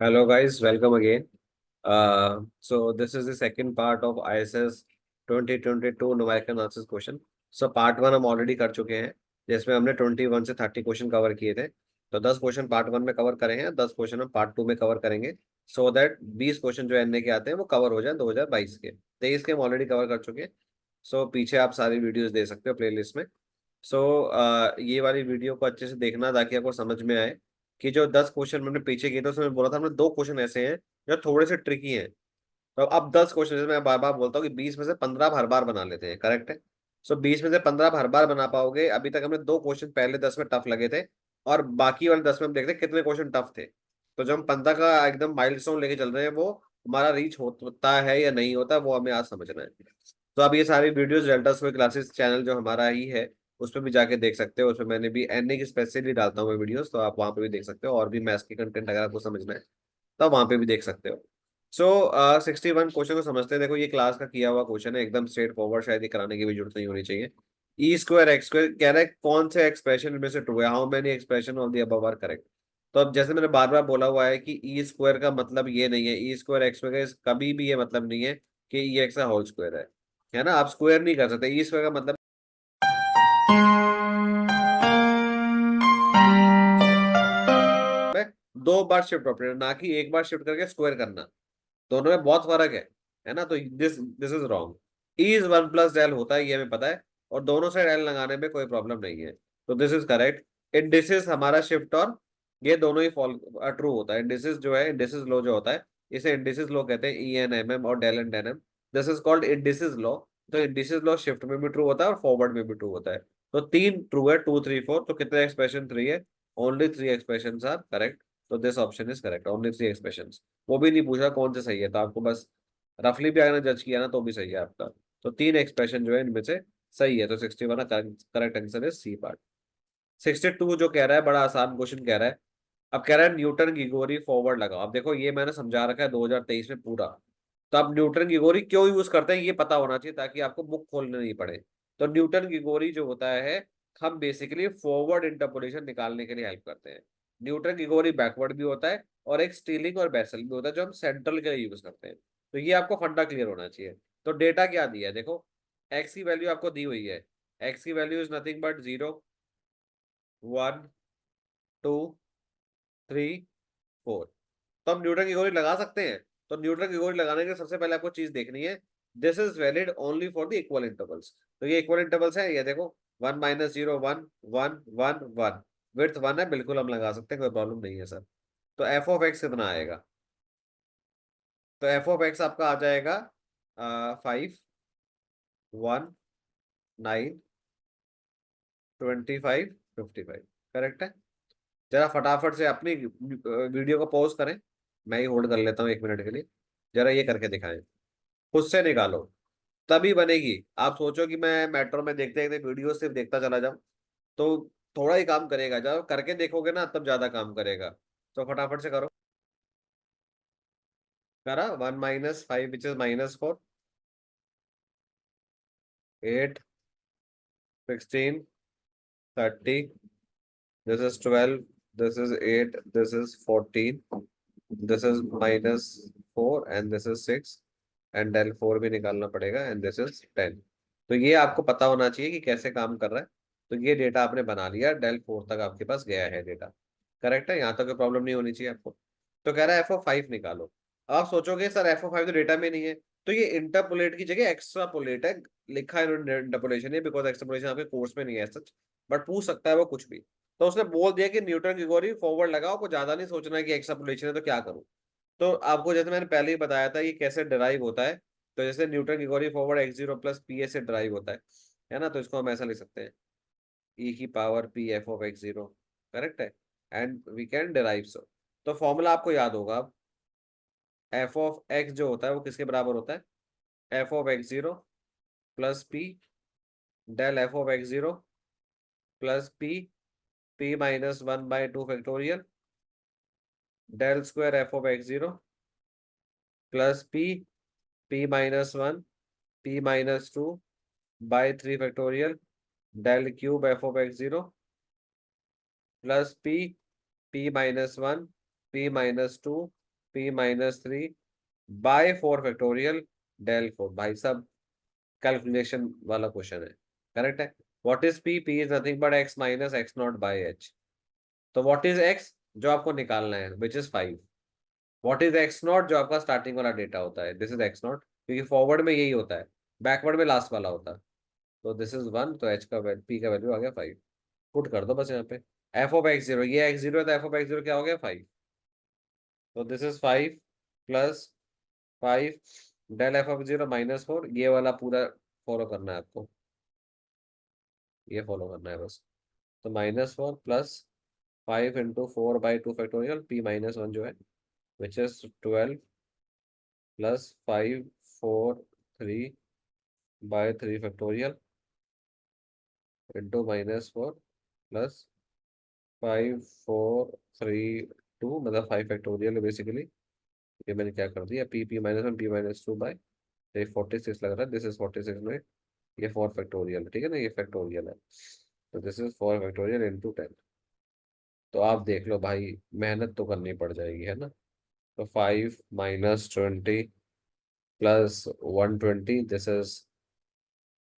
Hello guys, welcome again. So this is the second part of ISS 2022 numerical answers question. So part one हम already कर चुके हैं, जिसमें हमने 21 से 30 क्वेश्चन कवर किए थे। तो 10 क्वेश्चन पार्ट वन में कवर करें हैं, 10 क्वेश्चन हम पार्ट टू में कवर करेंगे, सो दैट 20 क्वेश्चन जो एनए के आते हैं वो कवर हो जाए 2022 के। 23 के हम ऑलरेडी कवर कर चुके हैं। सो पीछे आप सारी वीडियोस देख सकते हो प्लेलिस्ट में। सो ये वाली वीडियो को अच्छे से देखना ताकि आपको समझ में आए कि जो 10 क्वेश्चन मैंने पीछे किए थे उसमें बोला था हमने दो क्वेश्चन ऐसे हैं जो थोड़े से ट्रिकी हैं। तो अब 10 क्वेश्चन, जैसे मैं बार बार बोलता हूँ कि 20 में से 15 हर बार बना लेते हैं, करेक्ट है। सो 20 में से 15 हर बार बना पाओगे। अभी तक हमने दो क्वेश्चन पहले 10 में टफ लगे थे, और बाकी वाले 10 में हम देखते हैं कितने क्वेश्चन टफ थे। तो जो हम 15 का एकदम माइलस्टोन लेके चल रहे हैं वो हमारा रीच होता है या नहीं होता, वो हमें आज समझना है। तो अब ये सारी videos delta score classes channel जो हमारा ही है उस पर भी जाके देख सकते हो। उसमें मैंने भी एनए की स्पेशली डालता हूँ मैं वीडियोस, तो आप वहाँ पे भी देख सकते हो। और भी मैथ्स की कंटेंट अगर आपको समझना है तो वहाँ पे भी देख सकते हो। सो 61 क्वेश्चन को समझते हैं। देखो ये क्लास का किया हुआ क्वेश्चन है, एकदम स्ट्रेट फॉरवर्ड, शायद ये कराने की भी जरूरत नहीं होनी चाहिए। ई स्क्वायर एक्स स्क्वायर कह रहा है कौन से एक्सप्रेशन में से ट्रू है, how many expression of the above are correct. तो अब जैसे मैंने बार बार बोला हुआ है कि ई स्क्वायर का मतलब ये नहीं है, ई स्क्वायर एक्स स्क्वायर का कभी भी ये मतलब नहीं है कि ई एक्स का होल स्क्वायर है ना। आप स्क्वायर नहीं कर सकते। ई स्क्वायर का मतलब है दो बार शिफ्ट ऑपरेटर, ना कि एक बार शिफ्ट करके स्क्वायर करना। दोनों में बहुत फर्क है ना। तो this this is wrong. E is one plus del होता है, ये हमें पता है, और दोनों साइड एल लगाने में कोई प्रॉब्लम नहीं है। तो दिस इज करेक्ट। इंडिसेस हमारा शिफ्ट और ये दोनों ही फॉल ट्रू होता है। इंडिसेस जो है, इंडिसेस लॉ जो होता है, इसे इंडिसेस लॉ कहते हैं, ई एन एम एम और del n then m. This is called indices law. तो इंडिसेस लॉ शिफ्ट में भी ट्रू होता है और फॉरवर्ड में भी ट्रू होता है। तो तीन ट्रू है, टू थ्री फोर। तो कितने एक्सप्रेशन थ्री है, only three expression are correct. तो this option is correct, only three expression. वो भी नहीं पूछा कौन से सही है, तो आपको बस रफली भी अगर जज किया ना तो भी सही है आपका। तो तीन एक्सप्रेशन जो है इनमें से सही है। तो 61 का करेक्ट आंसर है सी पार्ट। 62 जो कह रहा है, बड़ा आसान क्वेश्चन कह रहा है। अब कह रहा है न्यूटन ग्रिगोरी फॉरवर्ड लगाओ। अब देखो ये मैंने समझा रखा है 2023 में पूरा। तो अब न्यूटन ग्रिगोरी क्यों यूज करते हैं ये पता होना चाहिए, ताकि आपको बुक खोलने नहीं पड़े। तो न्यूटन ग्रिगोरी जो होता है, हम बेसिकली फॉरवर्ड इंटरपोलेशन निकालने के लिए हेल्प करते हैं। न्यूटन ग्रिगोरी बैकवर्ड भी होता है, और एक स्टीलिंग और बेसल भी होता है जो हम सेंट्रल के लिए यूज करते हैं। तो ये आपको फंडा क्लियर होना चाहिए। तो डेटा क्या दिया है देखो, एक्स की वैल्यू आपको दी हुई है। एक्स की वैल्यू इज नथिंग बट 0, 1, 2, 3, 4। तो हम न्यूटन की गोली लगा सकते हैं। तो न्यूटन की गोली लगाने के लिए सबसे पहले आपको चीज देखनी है, this is valid only for the equal intervals. तो ये इक्वल इंटरवल्स है, ये देखो 1 - 0 1 1 1 1। विड्थ 1 है, बिल्कुल हम लगा सकते हैं, कोई प्रॉब्लम नहीं है सर। तो एफ ऑफ एक्स कितना आएगा। तो एफ ऑफ एक्स आपका आ जाएगा 5, 1, 9, 25, 55। करेक्ट है। जरा फटाफट से अपनी वीडियो को पॉज करें, मैं ही होल्ड कर लेता हूँ 1 मिनट के लिए। जरा ये करके दिखाएं, खुद से निकालो, तभी बनेगी। आप सोचो कि मैं मेट्रो में देखते देखते वीडियो सिर्फ देखता चला जाऊं, तो थोड़ा ही काम करेगा। जब करके देखोगे ना तब ज्यादा काम करेगा। तो फटाफट से करो। करा 1 - 5 which is -4, 8, 16, 30, this is 12, this is 8, this is 14, this is -4 and this is 6, and del 4 भी निकालना पड़ेगा, एंड दिस इज 10। तो ये आपको पता होना चाहिए कि कैसे काम कर रहा है। तो ये डेटा आपने बना लिया, डेल 4 तक आपके पास गया है डेटा। करेक्ट है, यहाँ तक कोई प्रॉब्लम नहीं होनी चाहिए आपको। तो कह रहा है FO5 निकालो। आप सोचोगे सर FO5 तो डेटा में नहीं है। तो ये इंटरपोलेट की जगह एक्स्ट्रापोलेट है, लिखा है इन्होंने इंटरपोलेशन है, बिकॉज एक्स्ट्रापोलेशन आपके कोर्स में नहीं है सच, बट पूछ सकता है वो कुछ भी। तो उसने बोल दिया कि न्यूटन ग्रिगोरी फॉरवर्ड लगाओ, को ज्यादा नहीं सोचना है कि एक्स्ट्रापोलेशन है तो क्या करूं। तो आपको जैसे मैंने पहले ही बताया था ये कैसे डिराइव होता है। तो जैसे Newton Gregory forward x0 + PA से डिराइव होता है ना। तो इसको हम ऐसा लिख सकते हैं, e⁻p f(x0), करेक्ट है। एंड वी कैन डिराइव सो। तो फॉर्मूला आपको याद होगा अब, f(x) जो होता है वो किसके बराबर होता है, f(x0 + p del f(x0 + p p - 1/2 factorial del square f(x0 + p p - 1 p - 2/3 factorial del cube f(x0 + p p - 1 p - 2 p-3 by 4 factorial del 4। भाई साहब कैलकुलेशन वाला क्वेश्चन है, करेक्ट है। What is p is nothing but x minus x naught by h. तो what is x जो आपको निकालना है, which is 5। What is x naught जो आपका स्टार्टिंग वाला डेटा होता है, दिस इज एक्स नॉट, क्योंकि फॉरवर्ड में यही होता है, बैकवर्ड में लास्ट वाला होता है। तो दिस इज 1, तो एच का पी का वैल्यू आ गया 5। पुट कर दो बस यहाँ पे। एफ ऑफ एक्स जीरो, ये एक्स जीरो है तो एफ ऑफ एक्स जीरो क्या हो गया 5। तो this is 5 plus 5 del f of zero -4, ये वाला पूरा फॉलो करना है आपको, ये फॉलो करना है बस। तो -4 प्लस 5 × 4/2 फैक्टोरियल p-1 जो है which is 12 plus 5 4 3/3 factorial into -4 plus 5 4 3 2, मतलब 5 फैक्टोरियल बेसिकली। ये मैंने क्या कर दिया, p-1 p-2 बाय, ये 46 लग रहा है, दिस इज 46 में ये 4 फैक्टोरियल, ठीक है ना, ये फैक्टोरियल है। तो दिस इज 4 फैक्टोरियल इंटू 10। तो आप देख लो भाई, मेहनत तो करनी पड़ जाएगी, है ना। तो 5 - 20 प्लस 120, दिस इज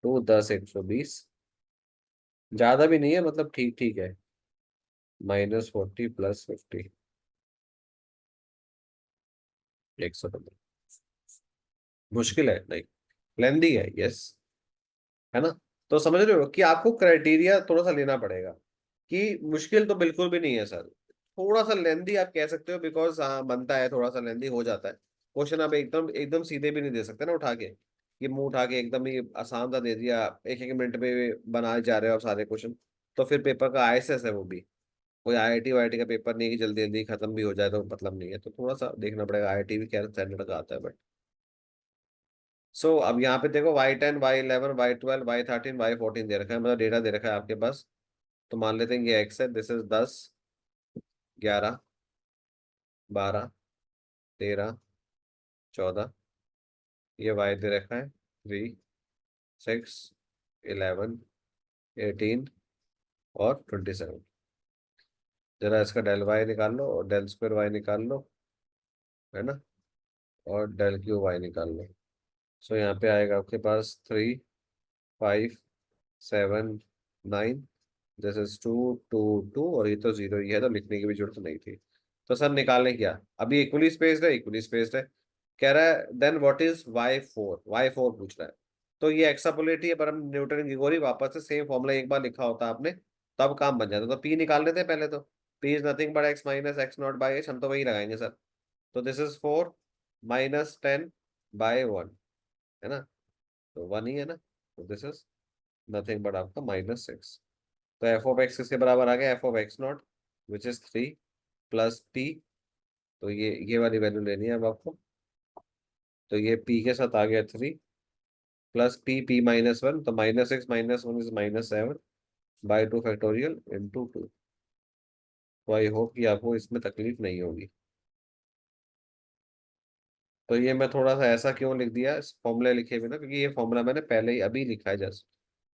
2, 10 120, ज्यादा भी नहीं है, मतलब ठीक ठीक है। -40 प्लस 50, 115। मुश्किल है नहीं, लेंदी है, यस, है ना। तो समझ रहे हो कि आपको क्राइटेरिया थोड़ा सा लेना पड़ेगा, कि मुश्किल तो बिल्कुल भी नहीं है सर, थोड़ा सा लेंदी आप कह सकते हो, बिकॉज हाँ बनता है, थोड़ा सा लेंदी हो जाता है क्वेश्चन। आप एकदम एकदम सीधे भी नहीं दे सकते ना उठा के, कि मुंह उठा के एकदम ही आसान सा दे दिया, एक एक मिनट में बनाए जा रहे हो आप सारे क्वेश्चन। तो फिर पेपर का आईएसएस है वो भी, कोई आईआईटी वाईआईटी का पेपर नहीं कि जल्दी जल्दी खत्म भी हो जाए, तो मतलब नहीं है। तो थोड़ा सा देखना पड़ेगा, आईआईटी भी क्या स्टैंडर्ड का आता है बट। सो अब यहाँ पे देखो y10 y11 y12 y13 y14 दे रखा है, मतलब डेटा दे रखा है आपके पास। तो मान लेते हैं ये एक्स है, दिस इज 10 11 12 13 14, ये वाई दे रखा है 3 6 11 18 और 27। जरा इसका डेल वाई निकाल लो और डेल स्क्वायर वाई निकाल लो, है ना, और डेल क्यू वाई निकाल लो। सो यहाँ पे आएगा आपके पास 3 5 7 9, दिस इज 2 2 2, और ये तो जीरो ही है, तो लिखने की भी जरूरत नहीं थी। तो सर निकालने क्या, अभी इक्वली स्पेस्ड है, इक्वली स्पेस्ड है। कह रहा है देन व्हाट इज y4 पूछ रहा है। तो ये एक्सापोलेट ही है, पर हम न्यूटन की गोरी वापस से सेम फॉर्मूला एक बार लिखा होता आपने, तब काम बन जाता। तो p निकाल लेते हैं पहले। तो p is nothing but x minus x naught by H, हम तो वही लगाएंगे सर। तो दिस इज 4 -10/1, है ना, तो 1 ही है ना। तो दिस इज नथिंग बट आपका -6। तो एफ ऑफ एक्स किसके बराबर आ गया, F of x not which is 3 plus P. तो ये वाली वैल्यू लेनी है अब आपको। तो ये पी के साथ आ गया 3 प्लस p-1, तो -6 - 1 इज -7/2 फैक्टोरियल इंटू 2। तो आई होप कि आपको इसमें तकलीफ नहीं होगी। तो ये मैं थोड़ा सा ऐसा क्यों लिख दिया इस फॉर्मूला लिखे बिना, क्योंकि ये फॉर्मूला मैंने पहले ही अभी लिखा है जस्ट।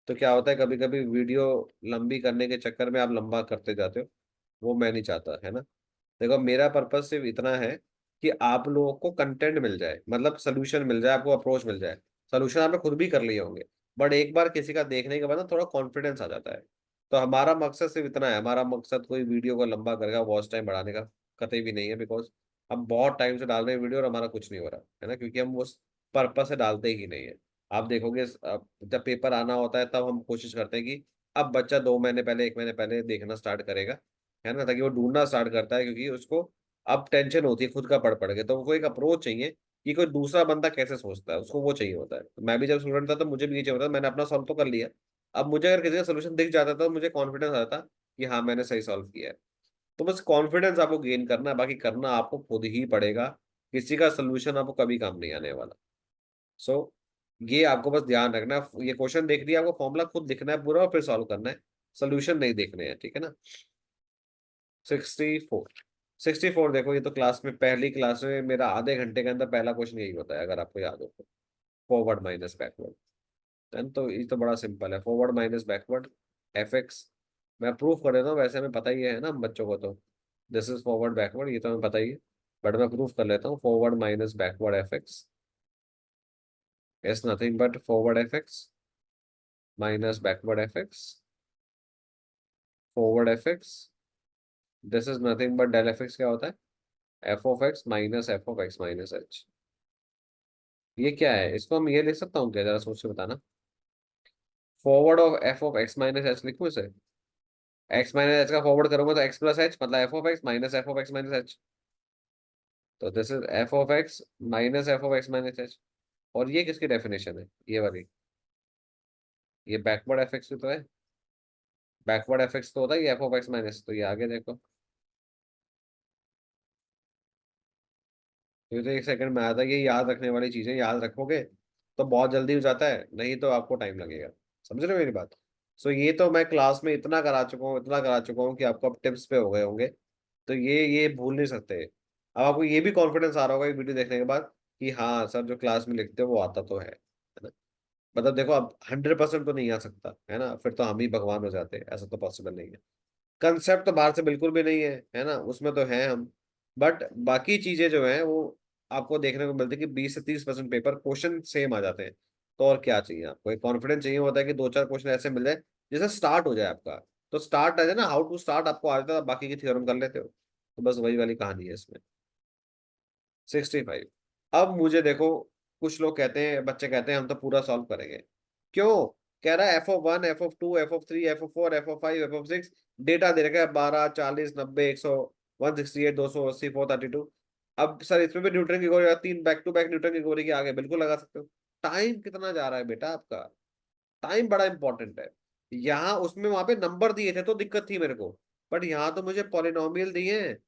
तो क्या होता है, कभी कभी वीडियो लंबी करने के चक्कर में आप लंबा करते जाते हो, वो मैं नहीं चाहता, है ना। देखो मेरा पर्पज सिर्फ इतना है कि आप लोगों को कंटेंट मिल जाए, मतलब सोल्यूशन मिल जाए, आपको अप्रोच मिल जाए। सोल्यूशन आपने खुद भी कर लिए होंगे, बट एक बार किसी का देखने के बाद ना थोड़ा कॉन्फिडेंस आ जाता है। तो हमारा मकसद सिर्फ इतना है, हमारा मकसद कोई वीडियो को लंबा करके वॉच टाइम बढ़ाने का कतई भी नहीं है, बिकॉज हम बहुत टाइम से डाल रहे हैं वीडियो और हमारा कुछ नहीं हो रहा है ना, क्योंकि हम उस पर्पज से डालते ही नहीं है। आप देखोगे जब पेपर आना होता है तब हम कोशिश करते हैं कि अब बच्चा 2 महीने पहले 1 महीने पहले देखना स्टार्ट करेगा, है ना, ताकि वो ढूंढना स्टार्ट करता है, क्योंकि उसको अब टेंशन होती है खुद का पढ़ पढ़ के। तो वो एक अप्रोच चाहिए कि कोई दूसरा बंदा कैसे सोचता है, उसको वो चाहिए होता है। तो मैं भी जब स्टूडेंट था तो मुझे भी ये चाहिए होता था, मैंने अपना सॉल्व तो कर लिया। अब मुझे अगर किसी का सोल्यूशन दिख जाता था तो मुझे कॉन्फिडेंस आता था कि हाँ मैंने सही सॉल्व किया है। तो बस कॉन्फिडेंस आपको गेन करना है, बाकी करना आपको खुद ही पड़ेगा। किसी का सोल्यूशन आपको कभी काम नहीं आने वाला। सो ये आपको बस ध्यान रखना है, ये क्वेश्चन देख लिया, आपको फॉर्मूला खुद लिखना है पूरा और फिर सॉल्व करना है, सोल्यूशन नहीं देखने हैं, ठीक है ना। 64, 64 देखो, ये तो क्लास में पहली क्लास में मेरा आधे घंटे के अंदर पहला क्वेश्चन यही होता है, अगर आपको याद हो तो। फॉरवर्ड माइनस बैकवर्ड, देन तो ये तो बड़ा सिंपल है, forward minus backward f x. मैं प्रूफ कर देता हूँ, वैसे हमें पता ही है ना हम बच्चों को, तो दिस इज फॉरवर्ड बैकवर्ड, ये तो हमें पता ही है। बट मैं प्रूफ कर लेता हूँ, forward minus backward f x is nothing but forward f x minus backward f x forward f x, this is nothing but del f x क्या होता है, F of x minus F of x minus h. ये क्या है, इसको हम ये लिख सकता हूँ क्या, जरा सोच के बताना। Forward of F of x minus H लिखूँ इसे, एक्स माइनस एच का फॉरवर्ड करूंगा तो एक्स प्लस एच मतलब F of x minus F of x minus H. तो this is F of x minus F of x minus H. और ये किसकी डेफिनेशन है, ये वाली, ये बैकवर्ड एफ एक्स की तो है, बैकवर्ड एफ एक्स तो होता है ये एफ ऑफ एक्स माइनस, तो ये आगे देखो, ये तो एक सेकंड में आता है। ये याद रखने वाली चीजें याद रखोगे तो बहुत जल्दी हो जाता है, नहीं तो आपको टाइम लगेगा। समझ रहे हो मेरी बात। सो ये तो मैं क्लास में इतना करा चुका हूँ, इतना करा चुका हूँ कि आपको अब टिप्स पे हो गए होंगे। तो ये भूल नहीं सकते। अब आपको ये भी कॉन्फिडेंस आ रहा होगा ये वीडियो देखने के बाद कि हाँ सर जो क्लास में लिखते हो वो आता तो है ना। मतलब देखो अब 100% तो नहीं आ सकता है ना, फिर तो हम ही भगवान हो जाते, ऐसा तो पॉसिबल नहीं है। कंसेप्ट तो बाहर से बिल्कुल भी नहीं है ना, उसमें तो है हम। बट बाकी चीजें जो हैं वो आपको देखने को मिलती है कि 20 से 30% पेपर क्वेश्चन सेम आ जाते हैं। तो और क्या चाहिए आपको, एक कॉन्फिडेंस चाहिए होता है कि दो चार क्वेश्चन ऐसे मिल जाए जैसे स्टार्ट हो जाए आपका। तो स्टार्ट आ जाए ना, हाउ टू स्टार्ट आपको आ जाता है, बाकी की थ्योरम कर लेते हो। तो बस वही वाली कहानी है इसमें। 65। अब मुझे देखो, कुछ लोग कहते हैं, बच्चे कहते हैं हम तो पूरा सॉल्व करेंगे। क्यों? कह रहा है F of 1 F of 2 F of 3 F of 4 F of 5 F of 6, data दे रखा है 12 40 90 100 168 280 432। अब सर इसमें भी न्यूटन की गोरी, तीन बैक टू बैक न्यूटन की गोरी के आगे बिल्कुल लगा सकते हो। टाइम कितना जा रहा है बेटा आपका, टाइम बड़ा इंपॉर्टेंट है। यहाँ उसमें वहां पे नंबर दिए थे तो दिक्कत थी मेरे को, बट यहाँ तो मुझे पॉलिनोमियल दिए हैं।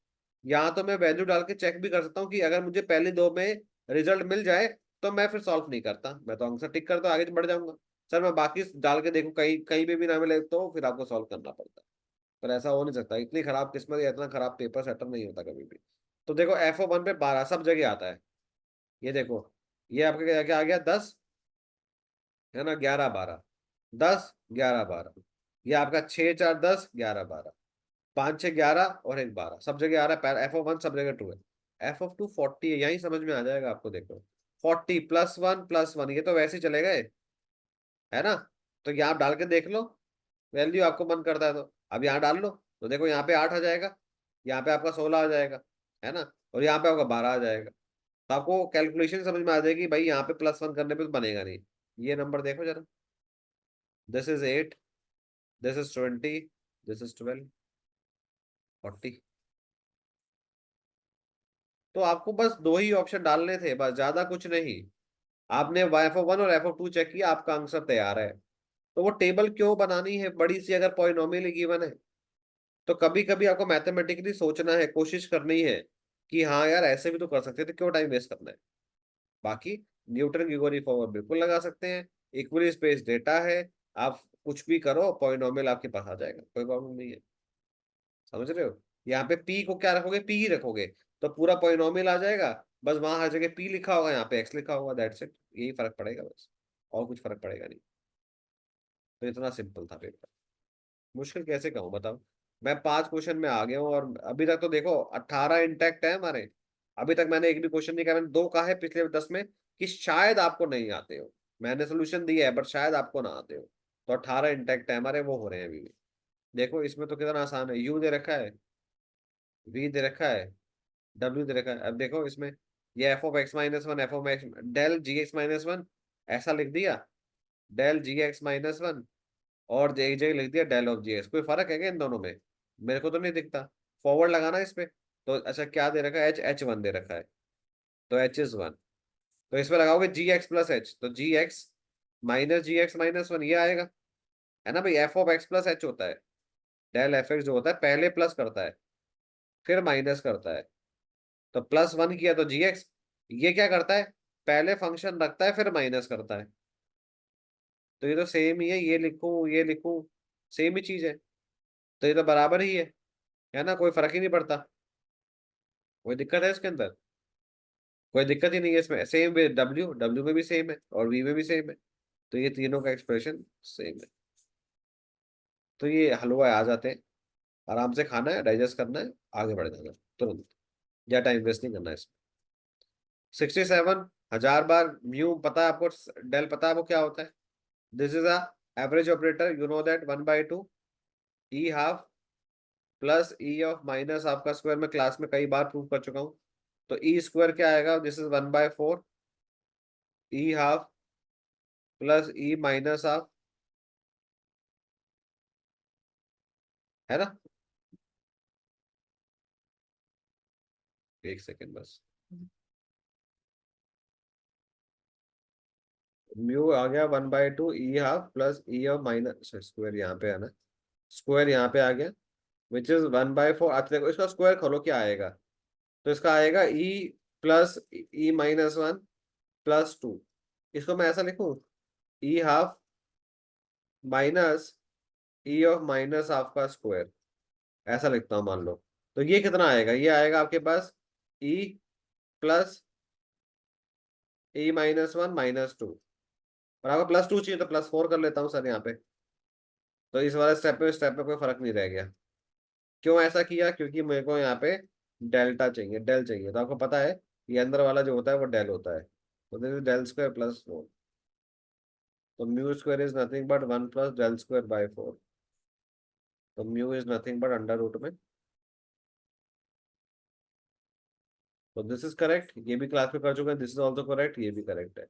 यहाँ तो मैं वैल्यू डाल के चेक भी कर सकता हूँ कि अगर मुझे पहले दो में रिजल्ट मिल जाए तो मैं फिर सॉल्व नहीं करता, मैं तो आंसर टिक करता आगे बढ़ जाऊंगा। सर मैं बाकी डाल के देखूँ कहीं कहीं पे भी ना मिले तो फिर आपको सॉल्व करना पड़ता है। पर ऐसा हो नहीं सकता, इतनी खराब किस्मत या इतना खराब पेपर सेटअप नहीं होता कभी भी। तो देखो एफ1 पे 12 सब जगह आता है। ये देखो, ये आपका क्या क्या आ गया, 10 है ना, 11 12, 10 11 12। ये आपका 6 4 10 11 12, 5 6 11 और एक 12 सब जगह आ रहा है, एफ ऑफ 1 सब जगह 2 है। एफ ऑफ 2 40 है, यही समझ में आ जाएगा आपको, देखो 40 +1 +1, ये तो वैसे ही चले गए, है ना। तो यहाँ आप डाल के देख लो, वैल्यू आपको मन करता है तो अब यहाँ डाल लो। तो देखो यहाँ पे 8 आ जाएगा, यहाँ पे आपका 16 आ जाएगा, है ना, और यहाँ पे आपका 12 आ जाएगा। तो आपको कैलकुलेशन समझ में आ जाएगी भाई, यहाँ पे +1 करने पे तो बनेगा नहीं। ये नंबर देखो जरा, this is 8, this is 20, this is 12, 40। तो आपको बस दो ही ऑप्शन डालने थे, बस ज्यादा कुछ नहीं। आपने एफ ऑफ 1 और एफ ऑफ 2 चेक किया, आपका आंसर तैयार है। तो वो टेबल क्यों बनानी है बड़ी सी, अगर पॉलिनोमियल गिवन है। तो कभी कभी आपको मैथमेटिकली सोचना है, कोशिश करनी है कि हाँ यार ऐसे भी तो कर सकते थे, क्यों टाइम वेस्ट करना है। बाकी न्यूटन की गोरी फॉर्मूला बिल्कुल लगा सकते हैं, इक्वली स्पेस डेटा है, आप कुछ भी करो पॉलिनोमियल आपके पास आ जाएगा, कोई प्रॉब्लम नहीं है। समझ रहे हो, यहाँ पे पी को क्या रखोगे, पी ही रखोगे तो पूरा पॉलिनोमियल आ जाएगा। बस वहां हर जगह पी लिखा होगा, यहाँ पे एक्स लिखा होगा, दैट्स इट, यही फर्क पड़ेगा बस, और कुछ फर्क पड़ेगा नहीं। तो इतना सिंपल था पेपर। मुश्किल कैसे कहूँ बताओ। मैं 5 क्वेश्चन में आ गया हूँ और अभी तक तो देखो 18 इंटैक्ट है हमारे। अभी तक मैंने एक भी क्वेश्चन नहीं कहा, मैंने दो कहा है पिछले 10 में कि शायद आपको नहीं आते हो। मैंने सोल्यूशन दिया है बट शायद आपको ना आते हो। तो 18 इंटैक्ट है हमारे, वो हो रहे हैं अभी भी। देखो इसमें तो कितना आसान है, यू दे रखा है, वी दे रखा है, डब्ल्यू दे रखा है। अब देखो इसमें ये f(x−1) f(x) डेल g(x−1) ऐसा लिख दिया, डेल g(x−1) और एक जगह लिख दिया डेल ऑफ जी एक्स। कोई फर्क है क्या इन दोनों में? मेरे को तो नहीं दिखता। फॉरवर्ड लगाना है इस पे। तो अच्छा क्या दे रखा है, H(1) दे रखा है, तो H(1). तो इसमें लगाओगे g(x+h), तो g(x−g(x−1) ये आएगा, है ना भाई। f(x+h) होता है, डेल f(x) जो होता है पहले प्लस करता है फिर माइनस करता है। तो +1 किया तो g(x), ये क्या करता है, पहले फंक्शन रखता है फिर माइनस करता है। तो ये तो सेम ही है, ये लिखूं ये लिखूं सेम ही चीज है। तो ये तो बराबर ही है ना, कोई फर्क ही नहीं पड़ता। कोई दिक्कत है इसके अंदर? कोई दिक्कत ही नहीं है इसमें, सेम वे डब्ल्यू डब्ल्यू में भी सेम है और वी में भी सेम है। तो ये तीनों का एक्सप्रेशन सेम है। तो ये हलवा आ जाते हैं, आराम से खाना है, डाइजेस्ट करना है, आगे बढ़ जाना है तुरंत। या टाइम वेस्ट नहीं करना इसमें। 67 हजार बार म्यू पता है आपको, डेल पता है आपको क्या होता है। This is a average operator, you know that 1/2 e half plus e of minus half का स्क्वायर, मैं क्लास में कई बार प्रूव कर चुका हूँ। तो ई स्क्वायर क्या आएगा, this is 1/4 e half plus e minus half, है ना। एक सेकेंड बस, म्यू आ गया 1/2 e half plus e of minus square, यहाँ पे है ना, स्क्वायर यहाँ पे आ गया, विच इज 1/4। अच्छा देखो इसका स्क्वायर खोलो क्या आएगा, तो इसका आएगा ई प्लस ई -1 प्लस 2। इसको मैं ऐसा लिखूं, e half minus e of minus half का स्क्वायर, ऐसा लिखता हूँ मान लो। तो ये कितना आएगा, ये आएगा आपके पास ई प्लस ई -1 -2, और आपको +2 चाहिए तो +4 कर लेता हूँ सर यहाँ पे। तो इस वाले स्टेप पे कोई फर्क नहीं रह गया। क्यों ऐसा किया, क्योंकि मेरे को यहाँ पे डेल्टा चाहिए, डेल चाहिए, तो आपको पता है ये अंदर वाला जो होता है वो डेल होता है। तो दिस इज डेल स्क्वायर +4, तो mu square is nothing but 1 plus del square by 4। तो mu is nothing but under root में, तो दिस इज करेक्ट, ये भी क्लास में कर चुके हैं, दिस इज ऑल्सो करेक्ट, ये भी करेक्ट है।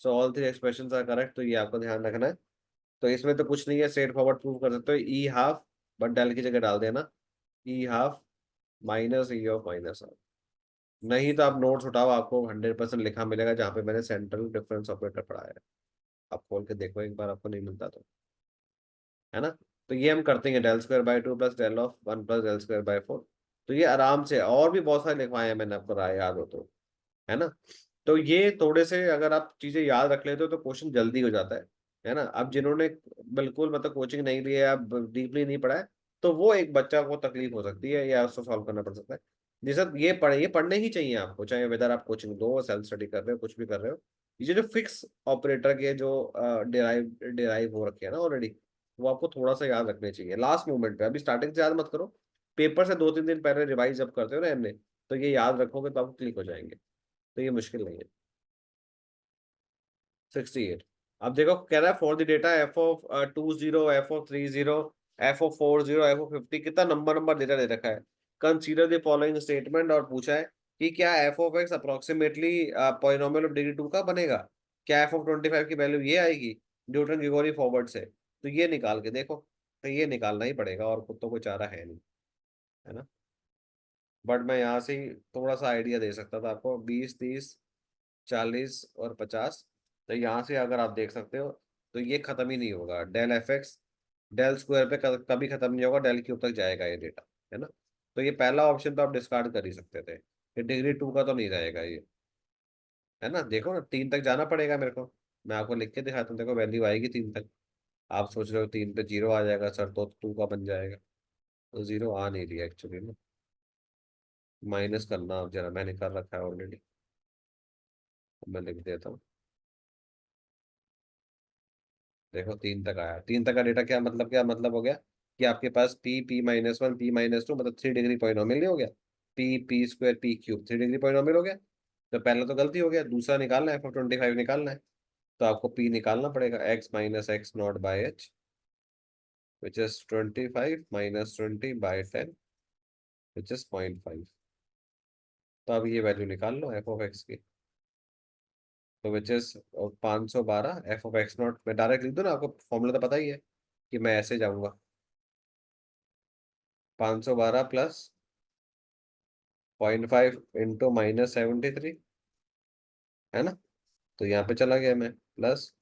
So all three expression are correct, तो ये आपको ध्यान रखना है। तो इसमें तो कुछ नहीं है, स्ट्रेट फॉरवर्ड प्रूव कर सकते हो, ई हाफ बट डेल की जगह डाल देना, e half minus e of minus half. नहीं तो आप नोट्स उठाओ, आपको 100% लिखा मिलेगा जहाँ पे मैंने सेंट्रल डिफरेंस ऑपरेटर पढ़ाया है। आप खोल के देखो एक बार, आपको नहीं मिलता तो, है ना। तो ये हम करते हैं del² 2 plus del of 1 plus del² 4। तो ये आराम से, और भी बहुत सारे लिखवाए हैं मैंने आपको, राय याद हो तो, है ना। तो ये थोड़े से अगर आप चीजें याद रख लेते हो तो क्वेश्चन जल्दी हो जाता है ना। अब जिन्होंने बिल्कुल मतलब कोचिंग नहीं ली है या डीपली नहीं पढ़ा है, तो वो एक बच्चा को तकलीफ हो सकती है या उसको सॉल्व करना पड़ सकता है। जैसे ये पढ़ने ही चाहिए आपको, चाहे वेदर आप कोचिंग दो, सेल्फ स्टडी कर रहे हो, कुछ भी कर रहे हो। ये जो फिक्स ऑपरेटर के जो डिराइव डिराइव हो रखे हैं ना ऑलरेडी, वो आपको थोड़ा सा याद रखने चाहिए लास्ट मोमेंट पे, अभी स्टार्टिंग से याद मत करो। पेपर से 2-3 दिन पहले रिवाइज जब करते हो ना हमने, तो ये याद रखोगे तो आपको क्लिक हो जाएंगे। तो ये मुश्किल नहीं है। 68। अब देखो कह रहा है for the data f(20), f(30), f(40), f(50), कितना नंबर डेटा दे रखा है। कंसीडर द फॉलोइंग स्टेटमेंट, और पूछा है कि क्या f(x) approximately polynomial of degree 2 का बनेगा। क्या f(25) की वैल्यू ये आएगी न्यूटन ग्रेगोरी फॉरवर्ड से। तो ये निकाल के देखो, तो ये निकालना ही पड़ेगा, और खुद तो कोई चारा है नहीं, है ना। बट मैं यहाँ से ही थोड़ा सा आइडिया दे सकता था आपको, 20, 30, 40 और 50। तो यहाँ से अगर आप देख सकते हो, तो ये खत्म ही नहीं होगा, del(f(x) डेल स्क्वायर पे कभी खत्म नहीं होगा, del³ तक जाएगा ये डेटा, है ना। तो ये पहला ऑप्शन तो आप डिस्कार्ड कर ही सकते थे, ये डिग्री 2 का तो नहीं रहेगा ये, है ना। देखो ना 3 तक जाना पड़ेगा मेरे को, मैं आपको लिख के दिखाता हूँ, देखो वैल्यू आएगी 3 तक। आप सोच रहे हो 3 पे 0 आ जाएगा सर, तो 2 का बन जाएगा, तो 0 आ नहीं रही एक्चुअली ना। माइनस करना आप जरा, मैंने कर रखा है ऑलरेडी, मैं लिख देता हूँ। देखो 3 तक आया, 3 तक का डेटा क्या मतलब, क्या मतलब हो गया कि आपके पास p(p-1) p-2 मतलब 3 डिग्री पॉलिनोमियल नहीं हो गया। p² p³ 3 डिग्री पॉलिनोमियल हो गया। तो पहला तो गलती हो गया, दूसरा निकालना है, f(25) निकालना है। तो आपको p निकालना पड़ेगा, x minus x naught by H, which is 25 minus 20/10, which is 0.5। तो अब ये वैल्यू निकाल लो f(x) की। तो विच इज 512 f(x0), मैं डायरेक्ट लिख दूँ ना, आपको फॉर्मूला तो पता ही है कि मैं ऐसे जाऊंगा, 512 प्लस 0.5 इंटू -73, है ना। तो यहाँ पे चला गया मैं, प्लस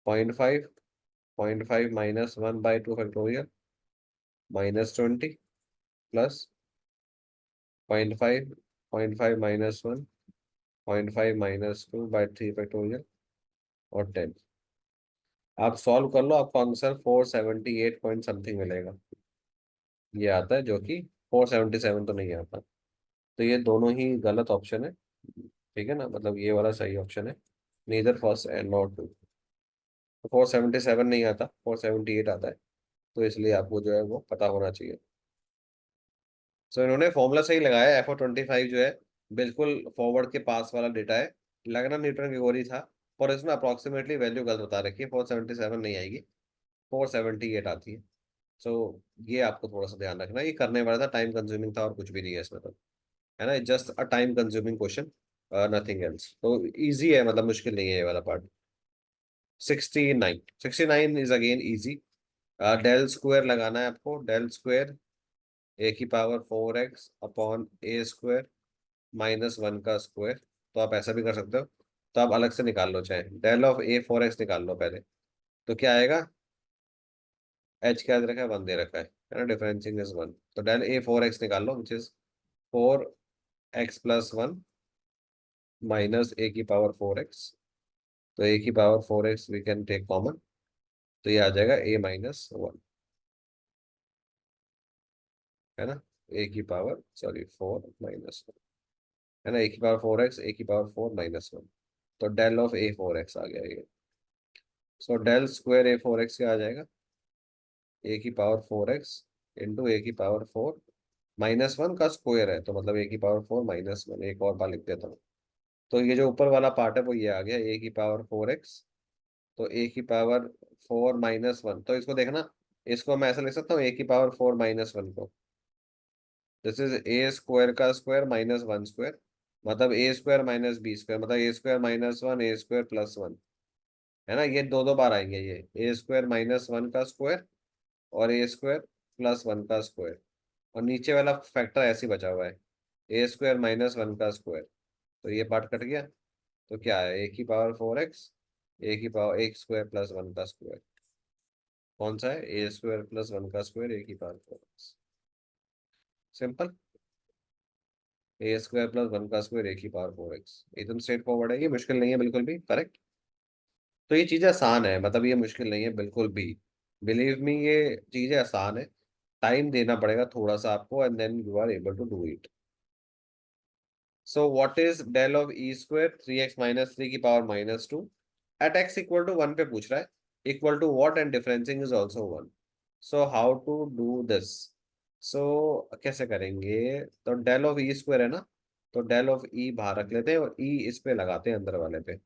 0.5, 0.5 -1/2 फैक्टोरियल, -20 प्लस 0.5, 0.5 -1, 0.5 -2/3 फैक्टोरियल, और 10। आप सॉल्व कर लो, आपको आंसर 478 पॉइंट समथिंग मिलेगा। ये आता है, जो कि 477 तो नहीं आता। तो ये दोनों ही गलत ऑप्शन है, ठीक है ना, मतलब ये वाला सही ऑप्शन है, neither first and not two. 477 नहीं आता, 478 आता है। तो इसलिए आपको जो है वो पता होना चाहिए। सो इन्होंने फॉर्मूला सही लगाया, FO25 जो है बिल्कुल फॉरवर्ड के पास वाला डेटा है, लगना न्यूटन ग्रेगोरी था, पर इसमें अप्रॉक्सीमेटली वैल्यू गलत बता रखी है, 477 नहीं आएगी, 478 आती है। सो ये आपको थोड़ा सा ध्यान रखना, ये करने वाला था, टाइम कंज्यूमिंग था और कुछ भी नहीं है इसमें तो, है ना, just a time consuming question, nothing else. तो इजी है, मतलब मुश्किल नहीं है ये वाला part. 69 is again easy. Del square लगाना है आपको, डेल स्क्वायर A⁴ x/a² -1 का स्क्वायर, तो आप ऐसा भी कर सकते हो, तो आप अलग से निकाल लो, चाहे डेल ऑफ A⁴x निकाल लो पहले, तो क्या आएगा, h क्या दे रखा है, 1 दे रखा है ना, डिफरेंशिंग इज 1, तो डेल A⁴x निकाल लो, विच इज 4x+1 -A⁴x, तो A⁴x we can take common, तो ये आ जाएगा A-1, है ना, सॉरी 4 - 1, है ना, A⁴x A⁴ -1, तो डेल ऑफ A⁴x आ गया ये। सो डेल स्क्वायर A⁴x क्या आ जाएगा, A⁴x इंटू A⁴ -1 का स्क्वायर है, तो मतलब A⁴ -1, एक और बार लिख देता हूँ, तो ये जो ऊपर वाला पार्ट है वो ये आ गया A⁴, तो A⁴ -1, तो इसको देखना, इसको मैं ऐसा लिख सकता हूँ A⁴ को, दिस इज A² का स्क्वायर -1 स्क्वायर, मतलब A² - B², मतलब A² - 1 A² +1, है ना, ये दो दो बार आएंगे, ये A² -1 का स्क्वायर और A² +1 का स्क्वायर, और नीचे वाला फैक्टर ऐसे ही बचा हुआ है, A² -1 का स्क्वायर, तो ये पार्ट कट गया, तो क्या है A⁴x A⁴ का स्क्वायर, कौन सा है, A² +1 का स्क्वायर A⁴x, सिंपल, A² +1 का स्क्वायर A⁴x, एकदम स्ट्रेट फॉरवर्ड है, ये मुश्किल नहीं है बिल्कुल भी, करेक्ट। तो ये चीजें आसान है, मतलब ये मुश्किल नहीं है बिल्कुल भी, बिलीव मी ये चीजें आसान है, टाइम देना पड़ेगा थोड़ा सा आपको, and then you are able to do it. So what is del of E² 3x - 3 की पावर -2 एट x = 1 पे पूछ रहा है, equal to what and differencing is also 1। So how to do this, so कैसे करेंगे, तो del of E² है ना, तो डेल ऑफ E बाहर रख लेते हैं और E इस पे लगाते हैं अंदर वाले पे।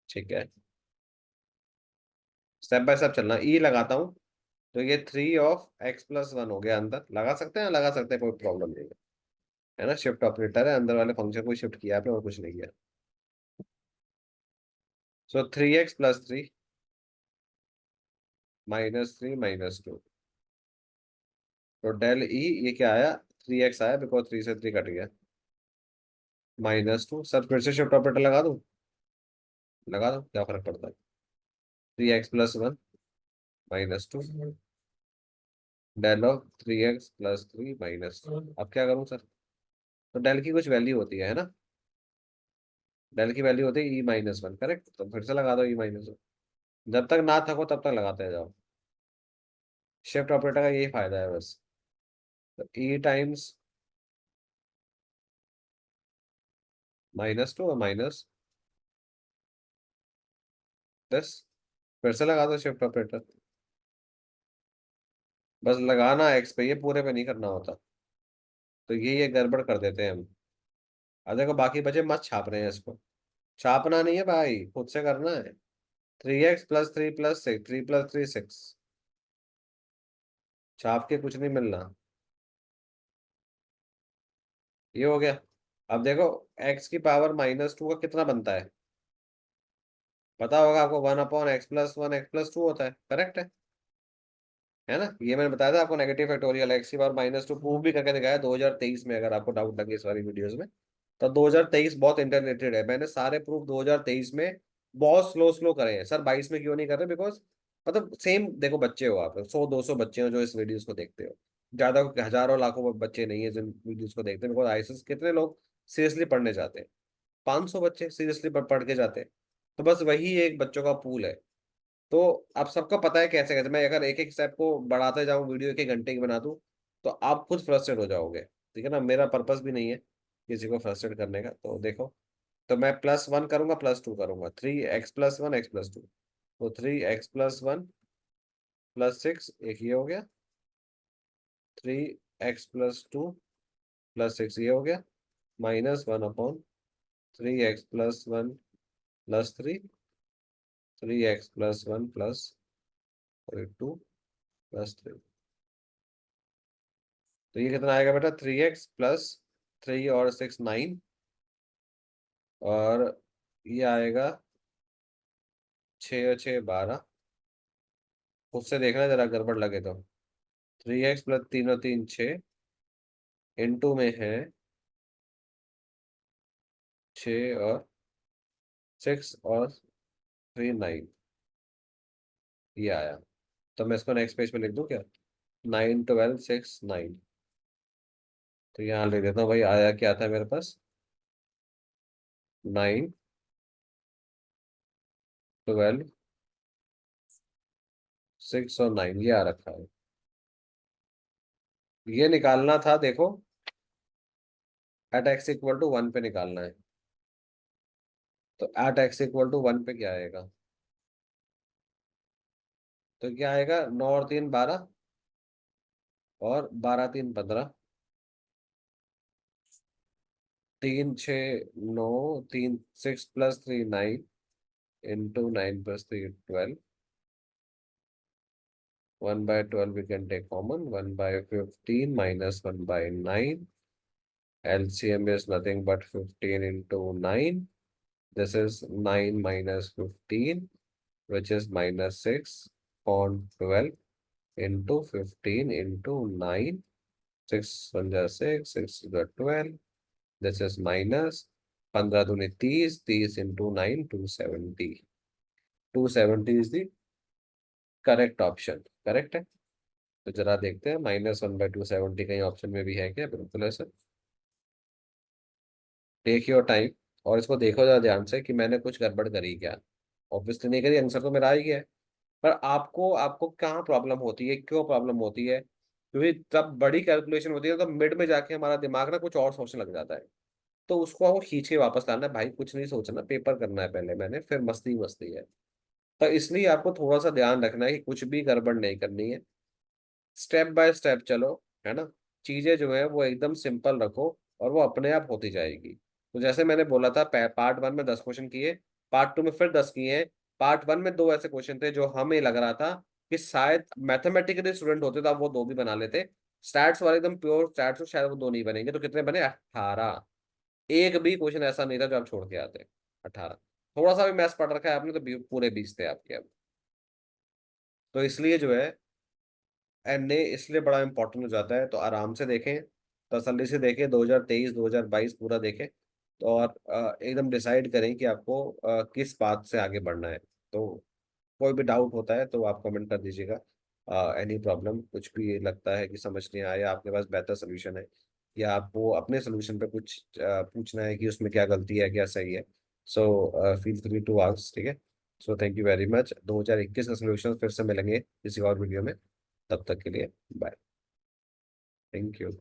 ठीक है, स्टेप बाय स्टेप चलना, ई लगाता हूँ, तो ये 3 of x+1 हो गया, अंदर लगा सकते हैं, लगा सकते हैं, कोई प्रॉब्लम नहीं है ना, शिफ्ट ऑपरेटर है, अंदर वाले फंक्शन को शिफ्ट किया आपने और कुछ नहीं किया। सो 3x+3 -3 - 2, तो डेल ई ये क्या आया, 3x आया, बिकॉज 3 से 3 कट गया, -2, सर फिर से शिफ्ट ऑपरेटर लगा दो, क्या फर्क पड़ता है, 3x+1 -2, डेल ऑफ 3x+3 अब क्या करूं सर, तो डेल की कुछ वैल्यू होती है ना, डेल की वैल्यू होती है E-1, करेक्ट, तो फिर से लगा दो E-1, जब तक ना थको तब तक लगाते जाओ, शिफ्ट ऑपरेटर का यही फायदा है बस, तो E टाइम्स -2 और -10, फिर से लगा दो शिफ्ट ऑपरेटर, बस लगाना एक्स पे, ये पूरे पे नहीं करना होता, तो ये गड़बड़ कर देते हैं हम। अब देखो बाकी बचे मत छाप रहे हैं इसको, छापना नहीं है भाई, खुद से करना है, 3x+3+6 3+3 6, छाप के कुछ नहीं मिलना, ये हो गया। अब देखो x⁻² का कितना बनता है, पता होगा आपको, 1/(x+1) x+2 होता है, करेक्ट है ना, ये मैंने बताया था आपको, नेगेटिव फैक्टोरियल x⁻² प्रूव भी करके दिखाया 2023 में, अगर आपको डाउट लगे इस वाली वीडियोस में, तो 2023 बहुत इंटरलेटेड है, मैंने सारे प्रूफ 2023 में बहुत स्लो स्लो करे हैं सर, 22 में क्यों नहीं कर रहे, बिकॉज मतलब सेम, देखो बच्चे हो आप, 100-200 बच्चे हो जो इस वीडियोस को देखते हो, ज्यादा हजारों लाखों बच्चे नहीं है जिन वीडियोस को देखते हैं, बिकॉज आईएसएस कितने लोग सीरियसली पढ़ने जाते हैं, 500 बच्चे सीरियसली पढ़ के जाते हैं, तो बस वही एक बच्चों का पूल है। तो आप सबको पता है कैसे कैसे, मैं अगर एक एक स्टेप को बढ़ाते जाऊं, वीडियो 1 घंटे की बना दूं, तो आप खुद फ्रस्ट्रेट हो जाओगे, ठीक है ना, मेरा पर्पस भी नहीं है किसी को फ्रस्ट्रेट करने का, तो देखो तो मैं +1 करूंगा +2 करूंगा, 3x+1 x+2, तो 3x+1 +6, एक ये हो गया, 3x+2 +6 ये हो गया, -1/3x+1 +3, 3x+1 +2 +3। तो ये कितना आएगा बेटा, 3x+3 और 6 9, और ये आएगा 6 और 6 12। उससे देखना जरा गड़बड़ लगे तो, 3x+3 और 3 6, इनटू में है 6 और 6 और 3 9, ये आया। तो मैं इसको नेक्स्ट पेज पे लिख दूं क्या, 9 12 6 9। तो यहाँ लिख देता हूँ भाई, आया क्या था मेरे पास, 9 12 6 और 9, ये आ रखा है। ये निकालना था देखो, @x=1 पे निकालना है। तो @x=1 पे क्या आएगा, तो क्या आएगा, 9 और 3 12, और 12 3 15, 3 6 9, 3 6 + 3 9, into 9 + 3 12, 1/12 we can take common, 1/15 -1/9, LCM is nothing but 15 into 9. This is 9 minus 15, which is -6 upon 12 into 15 into 9. 6 1 जा 6, 6 2 12. This is minus 15 दूनी 30, 30 into 9, 270. 270 is the correct option. Correct है। तो जरा देखते हैं, -1/270 कहीं ऑप्शन में भी है क्या, बिल्कुल है सर। टेक योर टाइम, और इसको देखो जरा ध्यान से कि मैंने कुछ गड़बड़ करी क्या। ऑब्वियसली नहीं करी, आंसर तो मेरा आ ही गया है। पर आपको आपको कहाँ प्रॉब्लम होती है, क्यों प्रॉब्लम होती है, क्योंकि जब बड़ी कैलकुलेशन होती है तो मिड में जाके हमारा दिमाग ना कुछ और सोचने लग जाता है। तो उसको आपको खींच के वापस लाना है, भाई कुछ नहीं सोचना, पेपर करना है पहले मैंने, फिर मस्ती मस्ती है। तो इसलिए आपको थोड़ा सा ध्यान रखना है कि कुछ भी गड़बड़ नहीं करनी है, स्टेप बाय स्टेप चलो, है ना। चीजें जो है वो एकदम सिंपल रखो, और वो अपने आप होती जाएगी। तो जैसे मैंने बोला था, पार्ट 1 में 10 क्वेश्चन किए, पार्ट 2 में फिर 10 किए हैं। पार्ट 1 में 2 ऐसे क्वेश्चन थे जो हमें लग रहा था कि शायद मैथमेटिकली स्टूडेंट होते तो आप वो 2 भी बना लेते। स्टैट्स वाले एकदम प्योर स्टैट्स तो शायद वो 2 नहीं बनेंगे, तो कितने बने, 18। एक भी क्वेश्चन ऐसा नहीं था जो आप छोड़ के आते। 18। थोड़ा सा भी मैथ्स पढ़ रखा है आपने तो पूरे 20 थे आपके अब। तो इसलिए जो है, एनए इसलिए बड़ा इंपॉर्टेंट हो जाता है। तो आराम से देखें, तसल्ली से देखें, 2023 2022 पूरा देखें, तो और एकदम डिसाइड करें कि आपको किस बात से आगे बढ़ना है। तो कोई भी डाउट होता है तो आप कमेंट कर दीजिएगा। एनी प्रॉब्लम, कुछ भी लगता है कि समझ नहीं आया, आपके पास बेहतर सोल्यूशन है, या आपको अपने सोल्यूशन पे कुछ पूछना है कि उसमें क्या गलती है क्या सही है, so feel free to ask, ठीक है। So thank you very much. 2021 का सोल्यूशन फिर से मिलेंगे किसी और वीडियो में, तब तक के लिए बाय। Thank you.